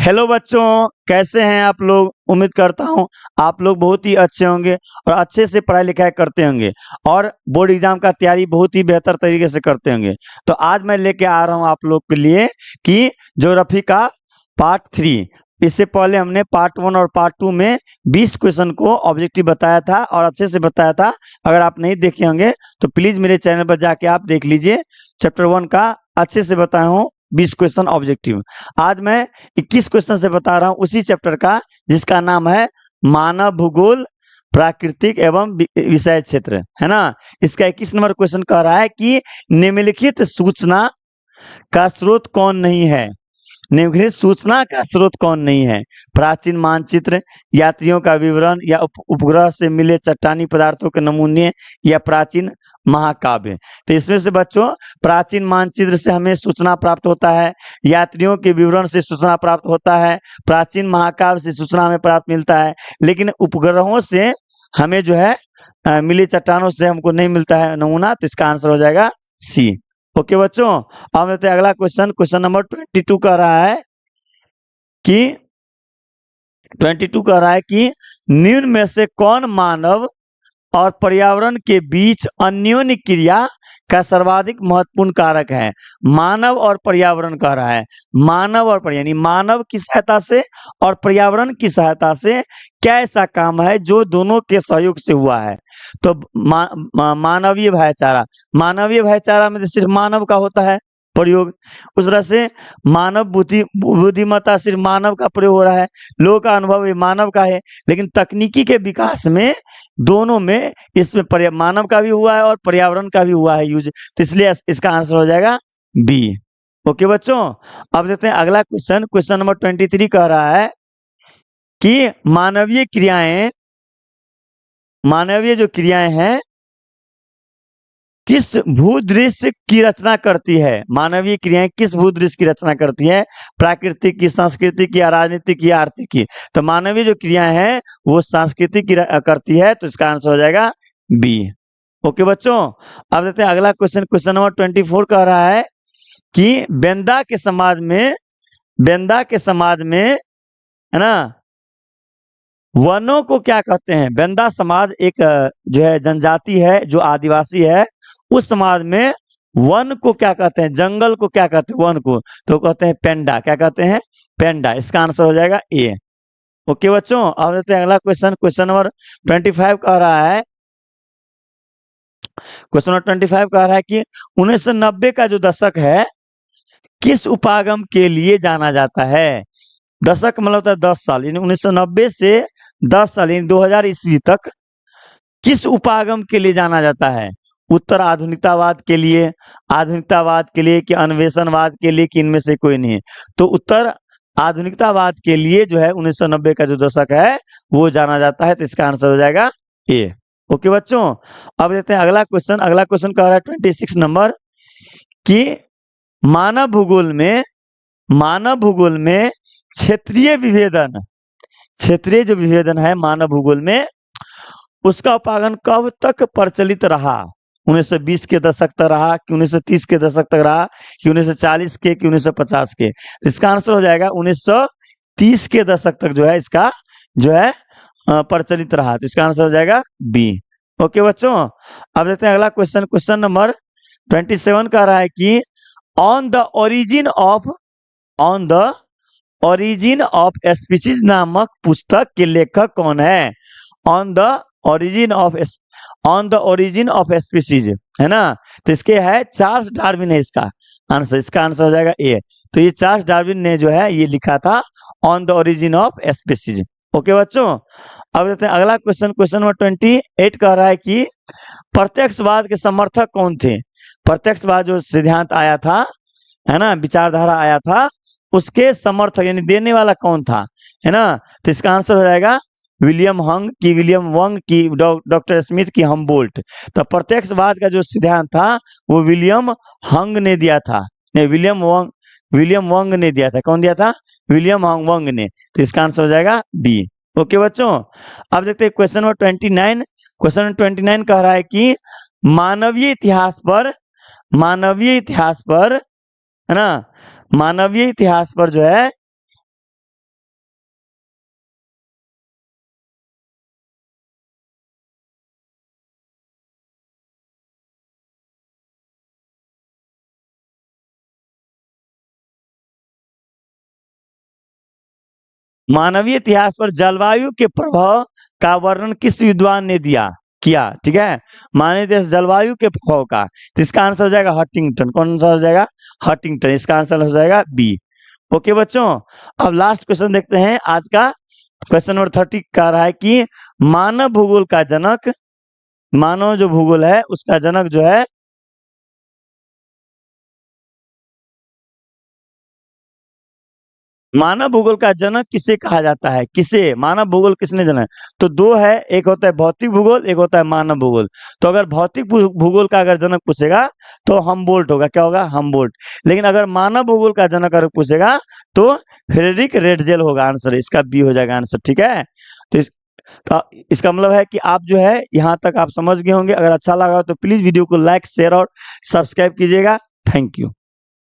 Hello बच्चों, कैसे हैं आप लोग। उम्मीद करता हूं आप लोग बहुत ही अच्छे होंगे और अच्छे से पढ़ाई लिखाई करते होंगे और बोर्ड एग्जाम का तैयारी बहुत ही बेहतर तरीके से करते होंगे। तो आज मैं लेके आ रहा हूं आप लोग के लिए कि ज्योग्राफी का पार्ट 3। इससे पहले हमने पार्ट 1 और पार्ट 2 में 20 क्वेश्चन को ऑब्जेक्टिव बताया था और अच्छे से बताया था। अगर आप नहीं देखे होंगे तो प्लीज मेरे चैनल पर जाके आप देख लीजिए। चैप्टर 1 का अच्छे से बताया हूँ 20 क्वेश्चन ऑब्जेक्टिव। आज मैं 21 क्वेश्चन से बता रहा हूं उसी चैप्टर का जिसका नाम है मानव भूगोल प्राकृतिक एवं विषय क्षेत्र, है ना। इसका 21 नंबर क्वेश्चन कह रहा है कि निम्नलिखित सूचना का स्रोत कौन नहीं है। निम्नलिखित सूचना का स्रोत कौन नहीं है। प्राचीन मानचित्र, यात्रियों का विवरण या उपग्रह से मिले चट्टानी पदार्थों के नमूने या प्राचीन महाकाव्य। तो इसमें से बच्चों प्राचीन मानचित्र से हमें सूचना प्राप्त होता है, यात्रियों के विवरण से सूचना प्राप्त होता है, प्राचीन महाकाव्य से सूचना हमें प्राप्त मिलता है, लेकिन उपग्रहों से हमें जो है मिली चट्टानों से हमको नहीं मिलता है नमूना। तो इसका आंसर हो जाएगा सी। ओके बच्चों, अब लेते हैं अगला क्वेश्चन। क्वेश्चन नंबर 22 कह रहा है कि 22 कह रहा है कि निम्न में से कौन मानव और पर्यावरण के बीच अन्योन्य क्रिया का सर्वाधिक महत्वपूर्ण कारक है। मानव और पर्यावरण कह रहा है। मानव और यानी मानव की सहायता से और पर्यावरण की सहायता से क्या ऐसा काम है जो दोनों के सहयोग से हुआ है। तो मानवीय भाईचारा, मानवीय भाईचारा में सिर्फ मानव का होता है प्रयोग। उस तरह से मानव बुद्धिमत्ता सिर्फ मानव का प्रयोग हो रहा है, लोगों का अनुभव ये मानव का है। लेकिन तकनीकी के विकास में दोनों में इसमें मानव का भी हुआ है और पर्यावरण का भी हुआ है यूज। तो इसलिए इसका आंसर हो जाएगा बी। ओके बच्चों, अब देखते हैं अगला क्वेश्चन। क्वेश्चन नंबर 23 कह रहा है कि मानवीय जो क्रियाएं हैं किस भूदृश्य की रचना करती है। मानवीय क्रियाएं किस भूदृश्य की रचना करती है। प्राकृतिक की, सांस्कृतिक या राजनीतिक या आर्थिक की। तो मानवीय जो क्रियाएं हैं वो सांस्कृतिक की करती है। तो इसका आंसर हो जाएगा बी। ओके बच्चों, अब देखते हैं अगला क्वेश्चन। क्वेश्चन नंबर 24 कह रहा है कि बेंदा के समाज में है ना वनों को क्या कहते हैं। बेंदा समाज एक जो है जनजाति है जो आदिवासी है। उस समाज में वन को क्या कहते हैं, जंगल को क्या कहते हैं, वन को तो कहते हैं पेंडा। क्या कहते हैं, पेंडा। इसका आंसर हो जाएगा ए। ओके बच्चों, अब देखते हैं अगला क्वेश्चन। क्वेश्चन नंबर 25 कह रहा है कि 1990 का जो दशक है किस उपागम के लिए जाना जाता है। दशक मतलब होता है 10 साल, यानी 1990 से 10 साल यानी 2000 ईस्वी तक किस उपागम के लिए जाना जाता है। उत्तर आधुनिकतावाद के लिए, कि अन्वेषणवाद के लिए, कि इनमें से कोई नहीं है। तो उत्तर आधुनिकतावाद के लिए जो है 1990 का जो दशक है वो जाना जाता है। तो इसका आंसर हो जाएगा ए। ओके बच्चों, अब देखते हैं अगला क्वेश्चन। अगला क्वेश्चन कह रहा है 26 नंबर कि मानव भूगोल में क्षेत्रीय जो विभेदन है मानव भूगोल में उसका उपागम कब तक प्रचलित रहा। 1920 के दशक तक रहा कि 1930 के दशक तक रहा कि 1940 के कि 1950 के। तो इसका आंसर हो जाएगा 1930 के दशक तक जो है इसका जो है प्रचलित रहा। तो इसका आंसर हो जाएगा बी। ओके बच्चों, अब देखते हैं अगला क्वेश्चन। क्वेश्चन नंबर 27 कह रहा है कि on the origin of species नामक पुस्तक के लेखक कौन है। On the origin of species, है ना। तो इसके है चार्ल्स डार्विन है इसका आंसर। इसका आंसर हो जाएगा ए। तो ये चार्ल्स डार्विन ने जो है ये लिखा था on the origin of species. Okay बच्चों, अब देखते हैं अगला क्वेश्चन। क्वेश्चन नंबर 28 कह रहा है कि प्रत्यक्षवाद के समर्थक कौन थे। प्रत्यक्षवाद जो सिद्धांत आया था, है ना, विचारधारा आया था, उसके समर्थक यानी देने वाला कौन था, है ना। तो इसका आंसर हो जाएगा विलियम हंग की, विलियम वंग की, डॉक्टर स्मिथ की, हमबोल्ट। तो प्रत्यक्षवाद का जो सिद्धांत था वो विलियम हंग ने दिया था, नहीं विलियम वंग ने दिया था। कौन दिया था, विलियम वंग ने। तो इसका आंसर हो जाएगा बी। ओके बच्चों, अब देखते हैं क्वेश्चन नंबर 29। क्वेश्चन नंबर 29 कह रहा है कि मानवीय इतिहास पर है ना, मानवीय इतिहास पर जो है मानवीय इतिहास पर जलवायु के प्रभाव का वर्णन किस विद्वान ने किया? ठीक है, मानवीय इतिहास जलवायु के प्रभाव का, तो इसका आंसर हो जाएगा हंटिंगटन। कौन सा हो जाएगा? हंटिंगटन। इसका आंसर हो जाएगा बी। ओके बच्चों, अब लास्ट क्वेश्चन देखते हैं आज का। क्वेश्चन नंबर 30 कह रहा है कि मानव भूगोल का जनक, मानव जो भूगोल है उसका जनक जो है, मानव भूगोल का जनक किसे कहा जाता है? किसे मानव भूगोल किसने जाना है? तो दो है, एक होता है भौतिक भूगोल, एक होता है मानव भूगोल। तो अगर भौतिक भूगोल का अगर जनक पूछेगा तो हमबोल्ट होगा। क्या होगा? हमबोल्ट। लेकिन अगर मानव भूगोल का जनक अगर पूछेगा तो फ्रेडरिक रेटजेल होगा आंसर। इसका बी हो जाएगा आंसर। ठीक है, तो इसका मतलब है कि आप जो है यहाँ तक आप समझ गए होंगे। अगर अच्छा लगा तो प्लीज वीडियो को लाइक, शेयर और सब्सक्राइब कीजिएगा। Thank you.